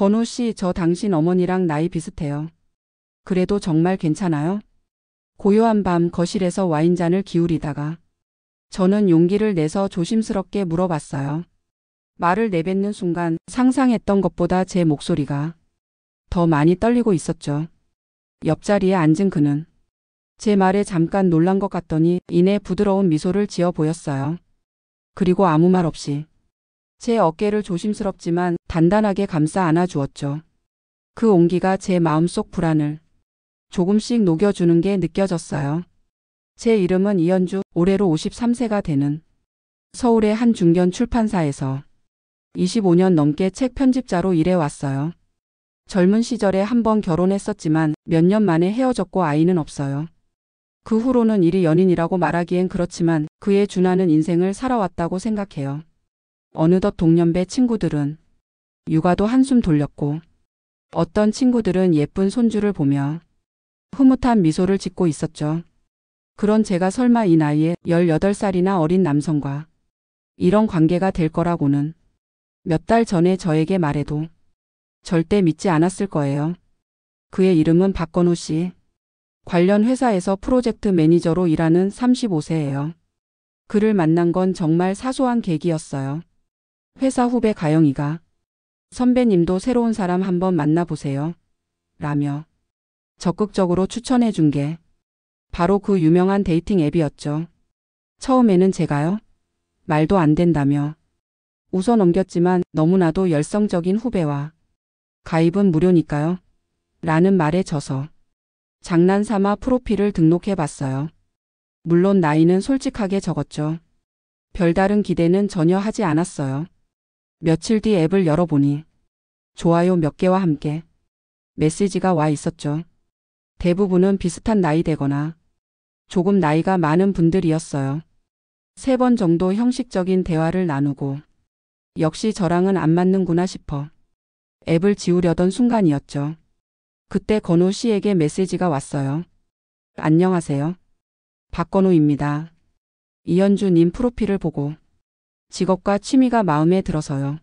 건우 씨, 저 당신 어머니랑 나이 비슷해요. 그래도 정말 괜찮아요? 고요한 밤 거실에서 와인잔을 기울이다가 저는 용기를 내서 조심스럽게 물어봤어요. 말을 내뱉는 순간 상상했던 것보다 제 목소리가 더 많이 떨리고 있었죠. 옆자리에 앉은 그는 제 말에 잠깐 놀란 것 같더니 이내 부드러운 미소를 지어 보였어요. 그리고 아무 말 없이 제 어깨를 조심스럽지만 단단하게 감싸 안아 주었죠. 그 온기가 제 마음속 불안을 조금씩 녹여주는 게 느껴졌어요. 제 이름은 이연주, 올해로 53세가 되는 서울의 한 중견 출판사에서 25년 넘게 책 편집자로 일해왔어요. 젊은 시절에 한 번 결혼했었지만 몇 년 만에 헤어졌고 아이는 없어요. 그 후로는 일이 연인이라고 말하기엔 그렇지만 그에 준하는 인생을 살아왔다고 생각해요. 어느덧 동년배 친구들은 육아도 한숨 돌렸고 어떤 친구들은 예쁜 손주를 보며 흐뭇한 미소를 짓고 있었죠. 그런 제가 설마 이 나이에 18살이나 어린 남성과 이런 관계가 될 거라고는 몇 달 전에 저에게 말해도 절대 믿지 않았을 거예요. 그의 이름은 박건우 씨. 관련 회사에서 프로젝트 매니저로 일하는 35세예요. 그를 만난 건 정말 사소한 계기였어요. 회사 후배 가영이가 선배님도 새로운 사람 한번 만나보세요. 라며 적극적으로 추천해 준 게 바로 그 유명한 데이팅 앱이었죠. 처음에는 제가요? 말도 안 된다며 웃어 넘겼지만 너무나도 열성적인 후배와 가입은 무료니까요. 라는 말에 져서 장난삼아 프로필을 등록해 봤어요. 물론 나이는 솔직하게 적었죠. 별다른 기대는 전혀 하지 않았어요. 며칠 뒤 앱을 열어보니 좋아요 몇 개와 함께 메시지가 와 있었죠. 대부분은 비슷한 나이대거나 조금 나이가 많은 분들이었어요. 3번 정도 형식적인 대화를 나누고 역시 저랑은 안 맞는구나 싶어 앱을 지우려던 순간이었죠. 그때 건우 씨에게 메시지가 왔어요. 안녕하세요. 박건우입니다. 이연주 님 프로필을 보고 직업과 취미가 마음에 들어서요.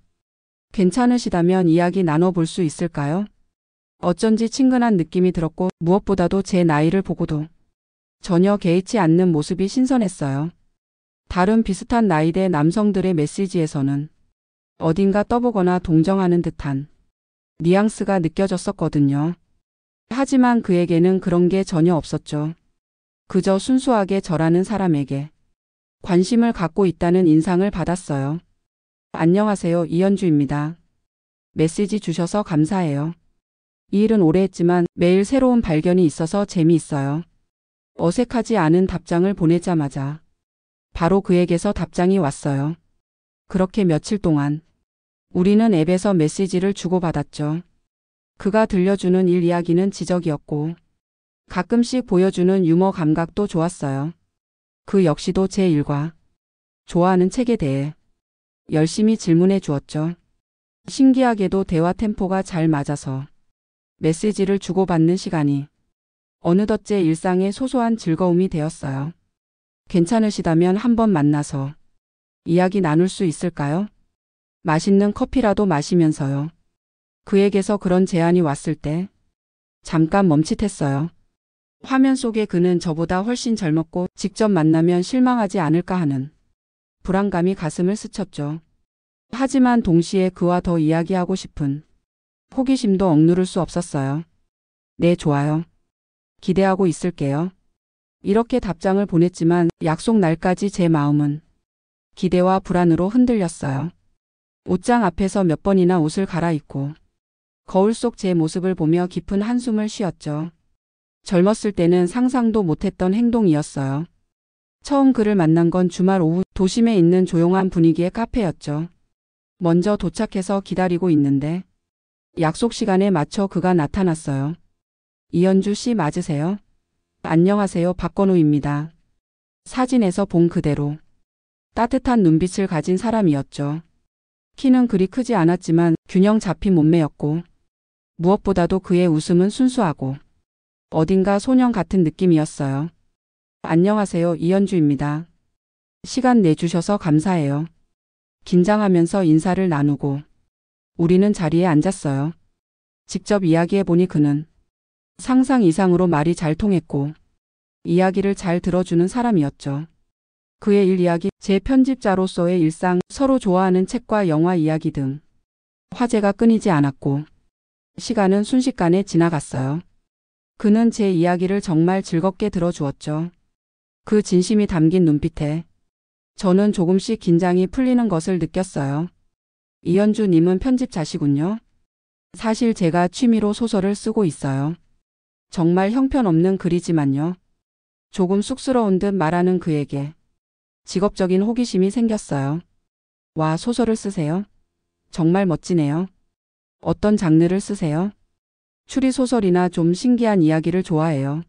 괜찮으시다면 이야기 나눠볼 수 있을까요? 어쩐지 친근한 느낌이 들었고 무엇보다도 제 나이를 보고도 전혀 개의치 않는 모습이 신선했어요. 다른 비슷한 나이대 남성들의 메시지에서는 어딘가 떠보거나 동정하는 듯한 뉘앙스가 느껴졌었거든요. 하지만 그에게는 그런 게 전혀 없었죠. 그저 순수하게 저라는 사람에게 관심을 갖고 있다는 인상을 받았어요. 안녕하세요. 이연주입니다. 메시지 주셔서 감사해요. 이 일은 오래 했지만 매일 새로운 발견이 있어서 재미있어요. 어색하지 않은 답장을 보내자마자 바로 그에게서 답장이 왔어요. 그렇게 며칠 동안 우리는 앱에서 메시지를 주고받았죠. 그가 들려주는 일 이야기는 지적이었고 가끔씩 보여주는 유머 감각도 좋았어요. 그 역시도 제 일과 좋아하는 책에 대해 열심히 질문해 주었죠. 신기하게도 대화 템포가 잘 맞아서 메시지를 주고받는 시간이 어느덧 제 일상의 소소한 즐거움이 되었어요. 괜찮으시다면 한번 만나서 이야기 나눌 수 있을까요? 맛있는 커피라도 마시면서요. 그에게서 그런 제안이 왔을 때 잠깐 멈칫했어요. 화면 속의 그는 저보다 훨씬 젊었고 직접 만나면 실망하지 않을까 하는 불안감이 가슴을 스쳤죠. 하지만 동시에 그와 더 이야기하고 싶은 호기심도 억누를 수 없었어요. 네, 좋아요. 기대하고 있을게요. 이렇게 답장을 보냈지만 약속 날까지 제 마음은 기대와 불안으로 흔들렸어요. 옷장 앞에서 몇 번이나 옷을 갈아입고 거울 속 제 모습을 보며 깊은 한숨을 쉬었죠. 젊었을 때는 상상도 못했던 행동이었어요. 처음 그를 만난 건 주말 오후 도심에 있는 조용한 분위기의 카페였죠. 먼저 도착해서 기다리고 있는데 약속 시간에 맞춰 그가 나타났어요. 이연주 씨 맞으세요? 안녕하세요. 박건우입니다. 사진에서 본 그대로 따뜻한 눈빛을 가진 사람이었죠. 키는 그리 크지 않았지만 균형 잡힌 몸매였고 무엇보다도 그의 웃음은 순수하고 어딘가 소년 같은 느낌이었어요. 안녕하세요. 이연주입니다. 시간 내주셔서 감사해요. 긴장하면서 인사를 나누고 우리는 자리에 앉았어요. 직접 이야기해보니 그는 상상 이상으로 말이 잘 통했고 이야기를 잘 들어주는 사람이었죠. 그의 일 이야기, 제 편집자로서의 일상, 서로 좋아하는 책과 영화 이야기 등 화제가 끊이지 않았고 시간은 순식간에 지나갔어요. 그는 제 이야기를 정말 즐겁게 들어주었죠. 그 진심이 담긴 눈빛에 저는 조금씩 긴장이 풀리는 것을 느꼈어요. 이현주님은 편집자시군요. 사실 제가 취미로 소설을 쓰고 있어요. 정말 형편없는 글이지만요. 조금 쑥스러운 듯 말하는 그에게 직업적인 호기심이 생겼어요. 와, 소설을 쓰세요? 정말 멋지네요. 어떤 장르를 쓰세요? 추리소설이나 좀 신기한 이야기를 좋아해요.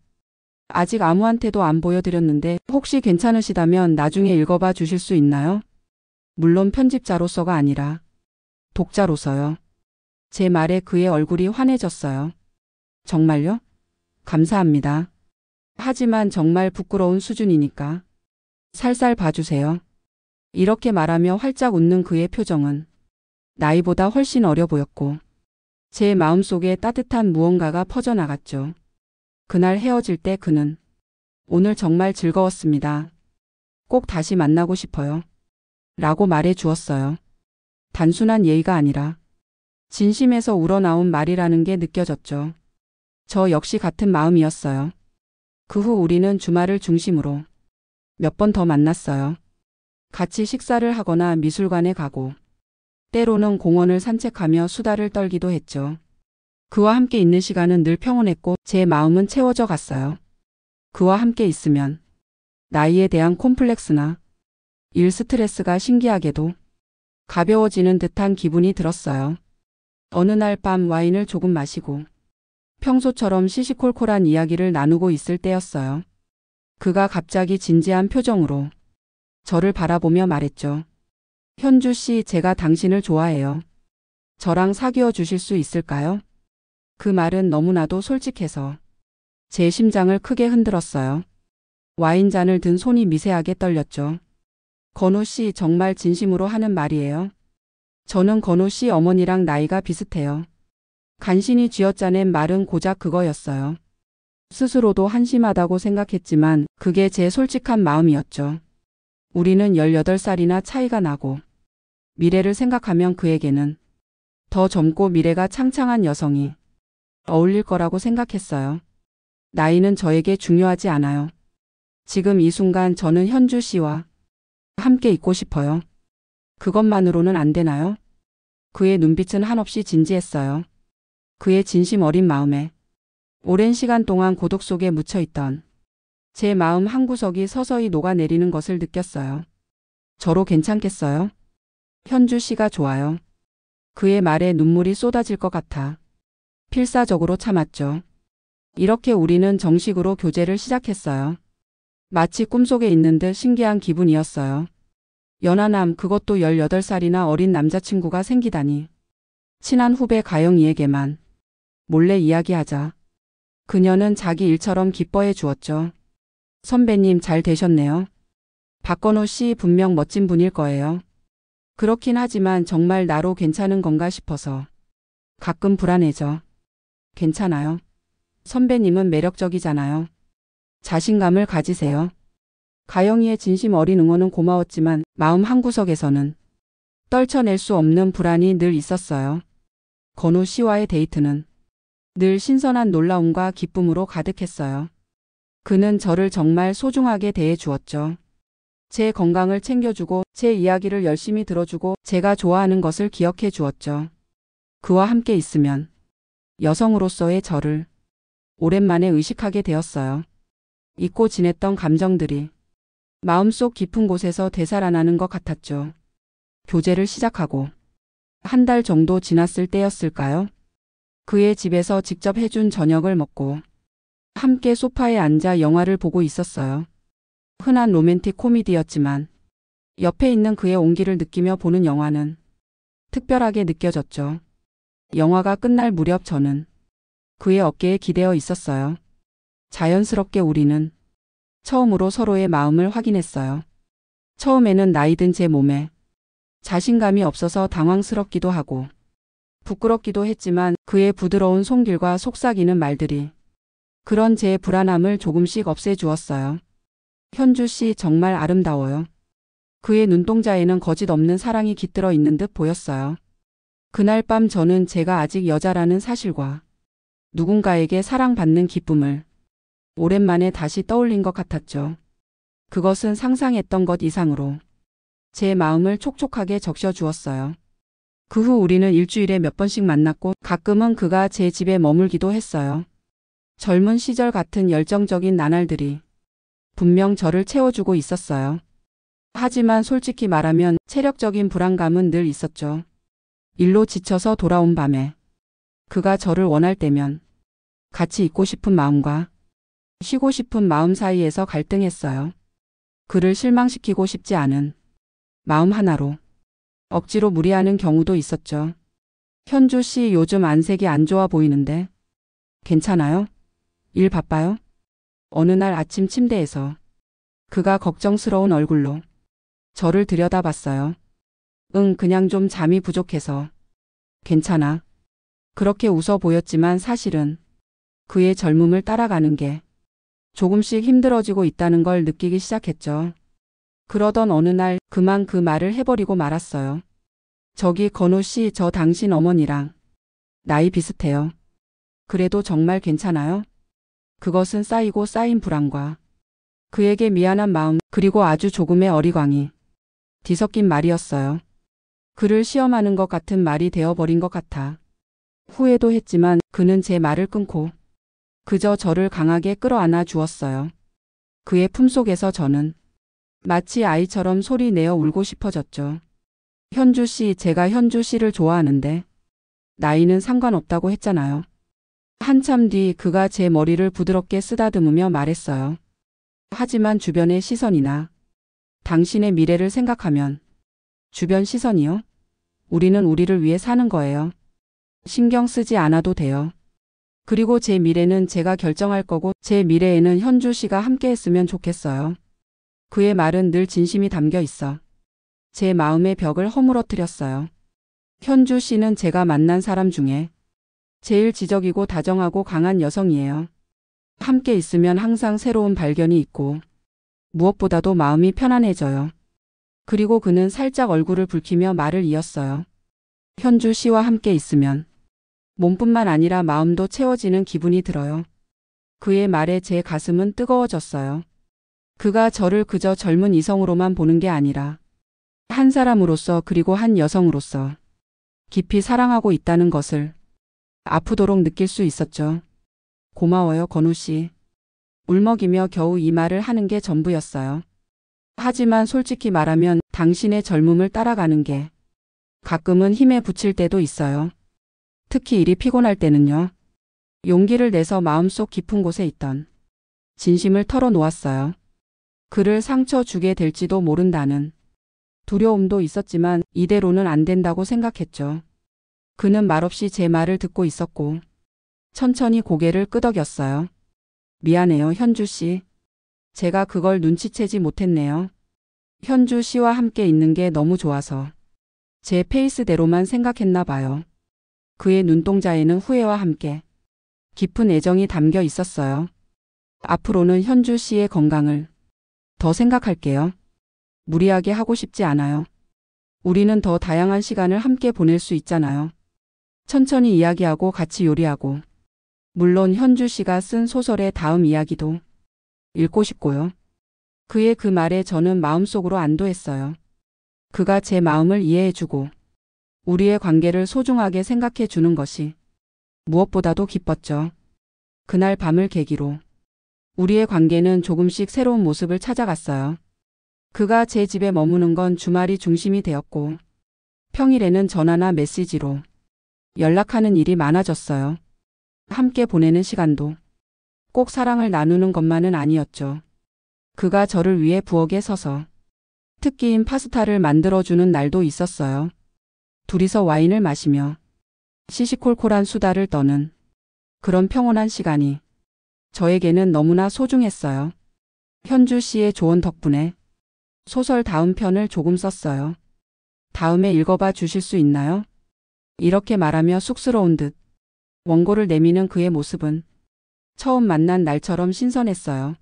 아직 아무한테도 안 보여드렸는데 혹시 괜찮으시다면 나중에 읽어봐 주실 수 있나요? 물론 편집자로서가 아니라 독자로서요. 제 말에 그의 얼굴이 환해졌어요. 정말요? 감사합니다. 하지만 정말 부끄러운 수준이니까 살살 봐주세요. 이렇게 말하며 활짝 웃는 그의 표정은 나이보다 훨씬 어려 보였고 제 마음속에 따뜻한 무언가가 퍼져나갔죠. 그날 헤어질 때 그는 오늘 정말 즐거웠습니다. 꼭 다시 만나고 싶어요. 라고 말해 주었어요. 단순한 예의가 아니라 진심에서 우러나온 말이라는 게 느껴졌죠. 저 역시 같은 마음이었어요. 그 후 우리는 주말을 중심으로 몇 번 더 만났어요. 같이 식사를 하거나 미술관에 가고 때로는 공원을 산책하며 수다를 떨기도 했죠. 그와 함께 있는 시간은 늘 평온했고 제 마음은 채워져 갔어요. 그와 함께 있으면 나이에 대한 콤플렉스나 일 스트레스가 신기하게도 가벼워지는 듯한 기분이 들었어요. 어느 날 밤 와인을 조금 마시고 평소처럼 시시콜콜한 이야기를 나누고 있을 때였어요. 그가 갑자기 진지한 표정으로 저를 바라보며 말했죠. 현주 씨, 제가 당신을 좋아해요. 저랑 사귀어 주실 수 있을까요? 그 말은 너무나도 솔직해서 제 심장을 크게 흔들었어요. 와인잔을 든 손이 미세하게 떨렸죠. 건우 씨, 정말 진심으로 하는 말이에요. 저는 건우 씨 어머니랑 나이가 비슷해요. 간신히 쥐어짜낸 말은 고작 그거였어요. 스스로도 한심하다고 생각했지만 그게 제 솔직한 마음이었죠. 우리는 18살이나 차이가 나고 미래를 생각하면 그에게는 더 젊고 미래가 창창한 여성이 어울릴 거라고 생각했어요. 나이는 저에게 중요하지 않아요. 지금 이 순간 저는 현주 씨와 함께 있고 싶어요. 그것만으로는 안 되나요? 그의 눈빛은 한없이 진지했어요. 그의 진심 어린 마음에 오랜 시간 동안 고독 속에 묻혀있던 제 마음 한구석이 서서히 녹아내리는 것을 느꼈어요. 저로 괜찮겠어요? 현주 씨가 좋아요. 그의 말에 눈물이 쏟아질 것 같아 필사적으로 참았죠. 이렇게 우리는 정식으로 교제를 시작했어요. 마치 꿈속에 있는 듯 신기한 기분이었어요. 연하남, 그것도 18살이나 어린 남자친구가 생기다니. 친한 후배 가영이에게만 몰래 이야기하자 그녀는 자기 일처럼 기뻐해 주었죠. 선배님 잘 되셨네요. 박건호 씨 분명 멋진 분일 거예요. 그렇긴 하지만 정말 나로 괜찮은 건가 싶어서 가끔 불안해져. 괜찮아요. 선배님은 매력적이잖아요. 자신감을 가지세요. 가영이의 진심 어린 응원은 고마웠지만 마음 한구석에서는 떨쳐낼 수 없는 불안이 늘 있었어요. 건우 씨와의 데이트는 늘 신선한 놀라움과 기쁨으로 가득했어요. 그는 저를 정말 소중하게 대해 주었죠. 제 건강을 챙겨주고 제 이야기를 열심히 들어주고 제가 좋아하는 것을 기억해 주었죠. 그와 함께 있으면 여성으로서의 저를 오랜만에 의식하게 되었어요. 잊고 지냈던 감정들이 마음속 깊은 곳에서 되살아나는 것 같았죠. 교제를 시작하고 한 달 정도 지났을 때였을까요? 그의 집에서 직접 해준 저녁을 먹고 함께 소파에 앉아 영화를 보고 있었어요. 흔한 로맨틱 코미디였지만 옆에 있는 그의 온기를 느끼며 보는 영화는 특별하게 느껴졌죠. 영화가 끝날 무렵 저는 그의 어깨에 기대어 있었어요. 자연스럽게 우리는 처음으로 서로의 마음을 확인했어요. 처음에는 나이 든 제 몸에 자신감이 없어서 당황스럽기도 하고 부끄럽기도 했지만 그의 부드러운 손길과 속삭이는 말들이 그런 제 불안함을 조금씩 없애주었어요. 현주 씨 정말 아름다워요. 그의 눈동자에는 거짓 없는 사랑이 깃들어 있는 듯 보였어요. 그날 밤 저는 제가 아직 여자라는 사실과 누군가에게 사랑받는 기쁨을 오랜만에 다시 떠올린 것 같았죠. 그것은 상상했던 것 이상으로 제 마음을 촉촉하게 적셔주었어요. 그 후 우리는 일주일에 몇 번씩 만났고 가끔은 그가 제 집에 머물기도 했어요. 젊은 시절 같은 열정적인 나날들이 분명 저를 채워주고 있었어요. 하지만 솔직히 말하면 체력적인 불안감은 늘 있었죠. 일로 지쳐서 돌아온 밤에 그가 저를 원할 때면 같이 있고 싶은 마음과 쉬고 싶은 마음 사이에서 갈등했어요. 그를 실망시키고 싶지 않은 마음 하나로 억지로 무리하는 경우도 있었죠. 현주 씨 요즘 안색이 안 좋아 보이는데 괜찮아요? 일 바빠요? 어느 날 아침 침대에서 그가 걱정스러운 얼굴로 저를 들여다봤어요. 응, 그냥 좀 잠이 부족해서. 괜찮아. 그렇게 웃어 보였지만 사실은 그의 젊음을 따라가는 게 조금씩 힘들어지고 있다는 걸 느끼기 시작했죠. 그러던 어느 날 그만 그 말을 해버리고 말았어요. 저기 건우 씨, 저 당신 어머니랑 나이 비슷해요. 그래도 정말 괜찮아요? 그것은 쌓이고 쌓인 불안과 그에게 미안한 마음 그리고 아주 조금의 어리광이 뒤섞인 말이었어요. 그를 시험하는 것 같은 말이 되어버린 것 같아 후회도 했지만 그는 제 말을 끊고 그저 저를 강하게 끌어안아 주었어요. 그의 품속에서 저는 마치 아이처럼 소리 내어 울고 싶어졌죠. 현주 씨, 제가 현주 씨를 좋아하는데 나이는 상관없다고 했잖아요. 한참 뒤 그가 제 머리를 부드럽게 쓰다듬으며 말했어요. 하지만 주변의 시선이나 당신의 미래를 생각하면 주변 시선이요? 우리는 우리를 위해 사는 거예요. 신경 쓰지 않아도 돼요. 그리고 제 미래는 제가 결정할 거고 제 미래에는 현주 씨가 함께 했으면 좋겠어요. 그의 말은 늘 진심이 담겨 있어 제 마음의 벽을 허물어뜨렸어요. 현주 씨는 제가 만난 사람 중에 제일 지적이고 다정하고 강한 여성이에요. 함께 있으면 항상 새로운 발견이 있고 무엇보다도 마음이 편안해져요. 그리고 그는 살짝 얼굴을 붉히며 말을 이었어요. 현주 씨와 함께 있으면 몸뿐만 아니라 마음도 채워지는 기분이 들어요. 그의 말에 제 가슴은 뜨거워졌어요. 그가 저를 그저 젊은 이성으로만 보는 게 아니라 한 사람으로서 그리고 한 여성으로서 깊이 사랑하고 있다는 것을 아프도록 느낄 수 있었죠. 고마워요, 건우 씨. 울먹이며 겨우 이 말을 하는 게 전부였어요. 하지만 솔직히 말하면 당신의 젊음을 따라가는 게 가끔은 힘에 부칠 때도 있어요. 특히 일이 피곤할 때는요. 용기를 내서 마음속 깊은 곳에 있던 진심을 털어놓았어요. 그를 상처 주게 될지도 모른다는 두려움도 있었지만 이대로는 안 된다고 생각했죠. 그는 말없이 제 말을 듣고 있었고 천천히 고개를 끄덕였어요. 미안해요, 현주 씨. 제가 그걸 눈치채지 못했네요. 현주 씨와 함께 있는 게 너무 좋아서 제 페이스대로만 생각했나 봐요. 그의 눈동자에는 후회와 함께 깊은 애정이 담겨 있었어요. 앞으로는 현주 씨의 건강을 더 생각할게요. 무리하게 하고 싶지 않아요. 우리는 더 다양한 시간을 함께 보낼 수 있잖아요. 천천히 이야기하고 같이 요리하고 물론 현주 씨가 쓴 소설의 다음 이야기도 읽고 싶고요. 그의 그 말에 저는 마음속으로 안도했어요. 그가 제 마음을 이해해주고 우리의 관계를 소중하게 생각해 주는 것이 무엇보다도 기뻤죠. 그날 밤을 계기로 우리의 관계는 조금씩 새로운 모습을 찾아갔어요. 그가 제 집에 머무는 건 주말이 중심이 되었고 평일에는 전화나 메시지로 연락하는 일이 많아졌어요. 함께 보내는 시간도 꼭 사랑을 나누는 것만은 아니었죠. 그가 저를 위해 부엌에 서서 특기인 파스타를 만들어주는 날도 있었어요. 둘이서 와인을 마시며 시시콜콜한 수다를 떠는 그런 평온한 시간이 저에게는 너무나 소중했어요. 현주 씨의 조언 덕분에 소설 다음 편을 조금 썼어요. 다음에 읽어봐 주실 수 있나요? 이렇게 말하며 쑥스러운 듯 원고를 내미는 그의 모습은 처음 만난 날처럼 신선했어요.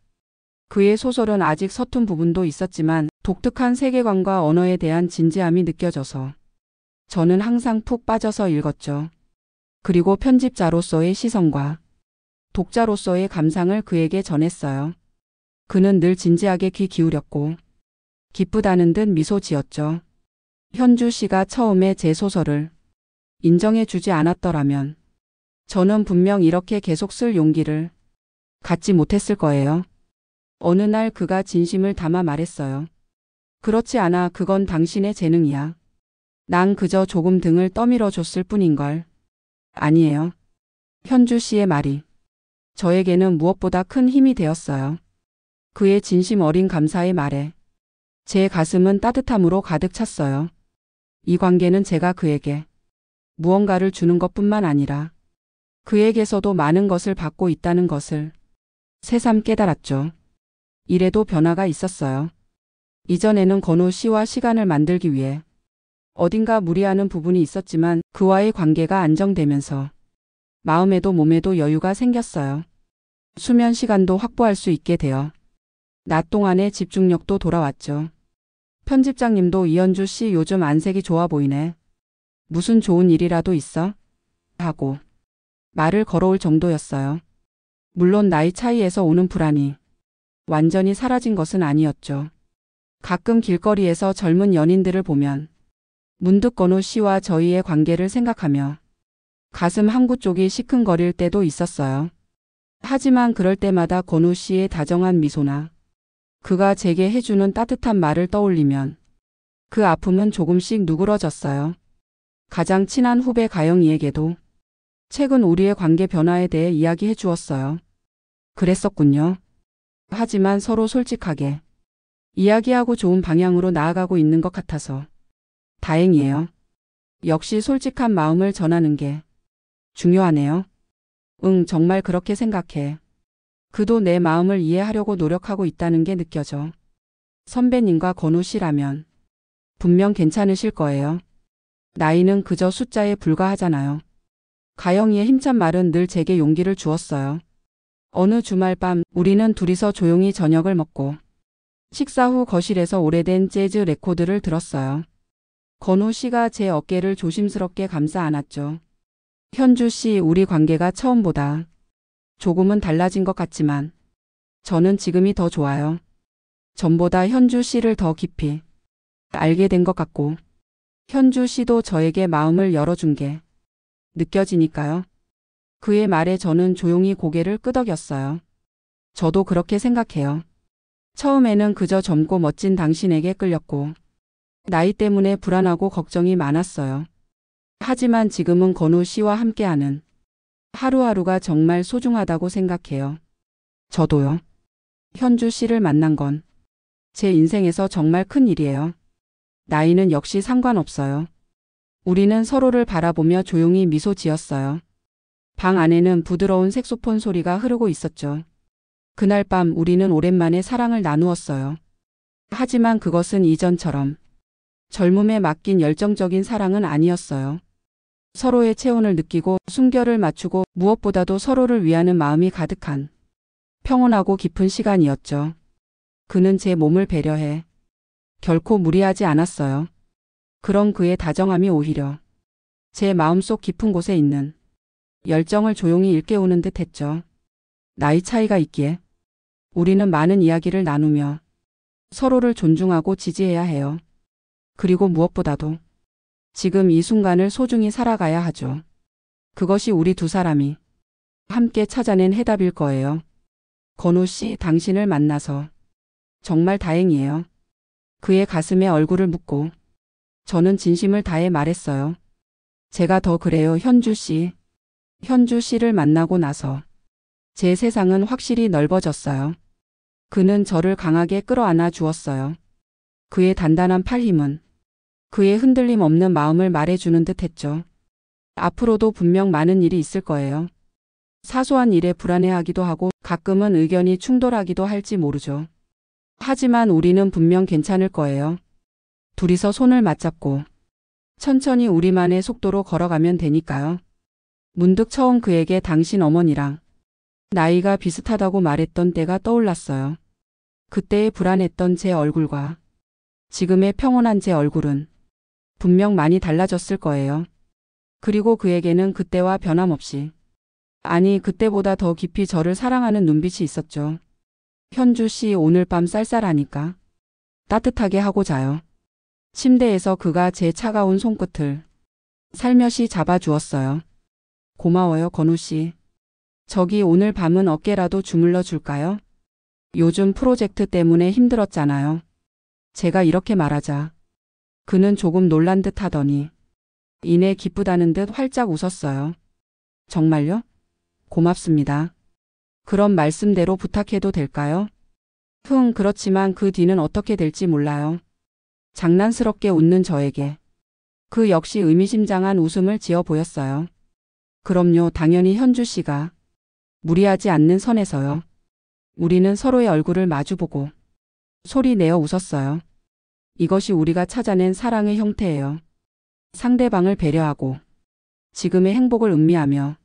그의 소설은 아직 서툰 부분도 있었지만 독특한 세계관과 언어에 대한 진지함이 느껴져서 저는 항상 푹 빠져서 읽었죠. 그리고 편집자로서의 시선과 독자로서의 감상을 그에게 전했어요. 그는 늘 진지하게 귀 기울였고 기쁘다는 듯 미소 지었죠. 현주 씨가 처음에 제 소설을 인정해 주지 않았더라면 저는 분명 이렇게 계속 쓸 용기를 갖지 못했을 거예요. 어느 날 그가 진심을 담아 말했어요. 그렇지 않아. 그건 당신의 재능이야. 난 그저 조금 등을 떠밀어 줬을 뿐인걸. 아니에요. 현주 씨의 말이 저에게는 무엇보다 큰 힘이 되었어요. 그의 진심 어린 감사의 말에 제 가슴은 따뜻함으로 가득 찼어요. 이 관계는 제가 그에게 무언가를 주는 것뿐만 아니라 그에게서도 많은 것을 받고 있다는 것을 새삼 깨달았죠. 이래도 변화가 있었어요. 이전에는 건우 씨와 시간을 만들기 위해 어딘가 무리하는 부분이 있었지만 그와의 관계가 안정되면서 마음에도 몸에도 여유가 생겼어요. 수면 시간도 확보할 수 있게 되어 낮 동안의 집중력도 돌아왔죠. 편집장님도 이현주 씨 요즘 안색이 좋아 보이네. 무슨 좋은 일이라도 있어? 하고 말을 걸어올 정도였어요. 물론 나이 차이에서 오는 불안이 완전히 사라진 것은 아니었죠. 가끔 길거리에서 젊은 연인들을 보면 문득 건우 씨와 저희의 관계를 생각하며 가슴 한 구쪽이 시큰거릴 때도 있었어요. 하지만 그럴 때마다 건우 씨의 다정한 미소나 그가 제게 해주는 따뜻한 말을 떠올리면 그 아픔은 조금씩 누그러졌어요. 가장 친한 후배 가영이에게도 최근 우리의 관계 변화에 대해 이야기해 주었어요. 그랬었군요. 하지만 서로 솔직하게 이야기하고 좋은 방향으로 나아가고 있는 것 같아서 다행이에요. 역시 솔직한 마음을 전하는 게 중요하네요. 응, 정말 그렇게 생각해. 그도 내 마음을 이해하려고 노력하고 있다는 게 느껴져. 선배님과 건우 씨라면 분명 괜찮으실 거예요. 나이는 그저 숫자에 불과하잖아요. 가영이의 힘찬 말은 늘 제게 용기를 주었어요. 어느 주말 밤 우리는 둘이서 조용히 저녁을 먹고 식사 후 거실에서 오래된 재즈 레코드를 들었어요. 건우 씨가 제 어깨를 조심스럽게 감싸 안았죠. 현주 씨, 우리 관계가 처음보다 조금은 달라진 것 같지만 저는 지금이 더 좋아요. 전보다 현주 씨를 더 깊이 알게 된 것 같고 현주 씨도 저에게 마음을 열어준 게 느껴지니까요. 그의 말에 저는 조용히 고개를 끄덕였어요. 저도 그렇게 생각해요. 처음에는 그저 젊고 멋진 당신에게 끌렸고 나이 때문에 불안하고 걱정이 많았어요. 하지만 지금은 건우 씨와 함께하는 하루하루가 정말 소중하다고 생각해요. 저도요. 현주 씨를 만난 건 제 인생에서 정말 큰 일이에요. 나이는 역시 상관없어요. 우리는 서로를 바라보며 조용히 미소 지었어요. 방 안에는 부드러운 색소폰 소리가 흐르고 있었죠. 그날 밤 우리는 오랜만에 사랑을 나누었어요. 하지만 그것은 이전처럼 젊음에 맡긴 열정적인 사랑은 아니었어요. 서로의 체온을 느끼고 숨결을 맞추고 무엇보다도 서로를 위하는 마음이 가득한 평온하고 깊은 시간이었죠. 그는 제 몸을 배려해 결코 무리하지 않았어요. 그런 그의 다정함이 오히려 제 마음속 깊은 곳에 있는 열정을 조용히 일깨우는 듯 했죠. 나이 차이가 있기에 우리는 많은 이야기를 나누며 서로를 존중하고 지지해야 해요. 그리고 무엇보다도 지금 이 순간을 소중히 살아가야 하죠. 그것이 우리 두 사람이 함께 찾아낸 해답일 거예요. 건우 씨, 당신을 만나서 정말 다행이에요. 그의 가슴에 얼굴을 묻고 저는 진심을 다해 말했어요. 제가 더 그래요, 현주 씨. 현주 씨를 만나고 나서 제 세상은 확실히 넓어졌어요. 그는 저를 강하게 끌어안아 주었어요. 그의 단단한 팔 힘은 그의 흔들림 없는 마음을 말해주는 듯 했죠. 앞으로도 분명 많은 일이 있을 거예요. 사소한 일에 불안해하기도 하고 가끔은 의견이 충돌하기도 할지 모르죠. 하지만 우리는 분명 괜찮을 거예요. 둘이서 손을 맞잡고 천천히 우리만의 속도로 걸어가면 되니까요. 문득 처음 그에게 당신 어머니랑 나이가 비슷하다고 말했던 때가 떠올랐어요. 그때의 불안했던 제 얼굴과 지금의 평온한 제 얼굴은 분명 많이 달라졌을 거예요. 그리고 그에게는 그때와 변함없이, 아니 그때보다 더 깊이 저를 사랑하는 눈빛이 있었죠. 현주 씨, 오늘 밤 쌀쌀하니까 따뜻하게 하고 자요. 침대에서 그가 제 차가운 손끝을 살며시 잡아주었어요. 고마워요, 건우 씨. 저기 오늘 밤은 어깨라도 주물러 줄까요? 요즘 프로젝트 때문에 힘들었잖아요. 제가 이렇게 말하자 그는 조금 놀란 듯 하더니 이내 기쁘다는 듯 활짝 웃었어요. 정말요? 고맙습니다. 그럼 말씀대로 부탁해도 될까요? 그렇지만 그 뒤는 어떻게 될지 몰라요. 장난스럽게 웃는 저에게 그 역시 의미심장한 웃음을 지어 보였어요. 그럼요, 당연히 현주 씨가 무리하지 않는 선에서요. 우리는 서로의 얼굴을 마주보고 소리 내어 웃었어요. 이것이 우리가 찾아낸 사랑의 형태예요. 상대방을 배려하고 지금의 행복을 음미하며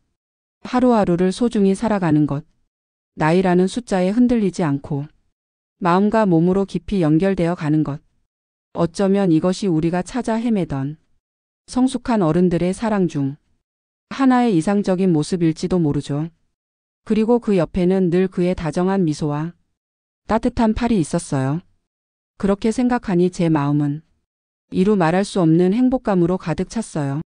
하루하루를 소중히 살아가는 것. 나이라는 숫자에 흔들리지 않고 마음과 몸으로 깊이 연결되어 가는 것. 어쩌면 이것이 우리가 찾아 헤매던 성숙한 어른들의 사랑 중 하나의 이상적인 모습일지도 모르죠. 그리고 그 옆에는 늘 그의 다정한 미소와 따뜻한 팔이 있었어요. 그렇게 생각하니 제 마음은 이루 말할 수 없는 행복감으로 가득 찼어요.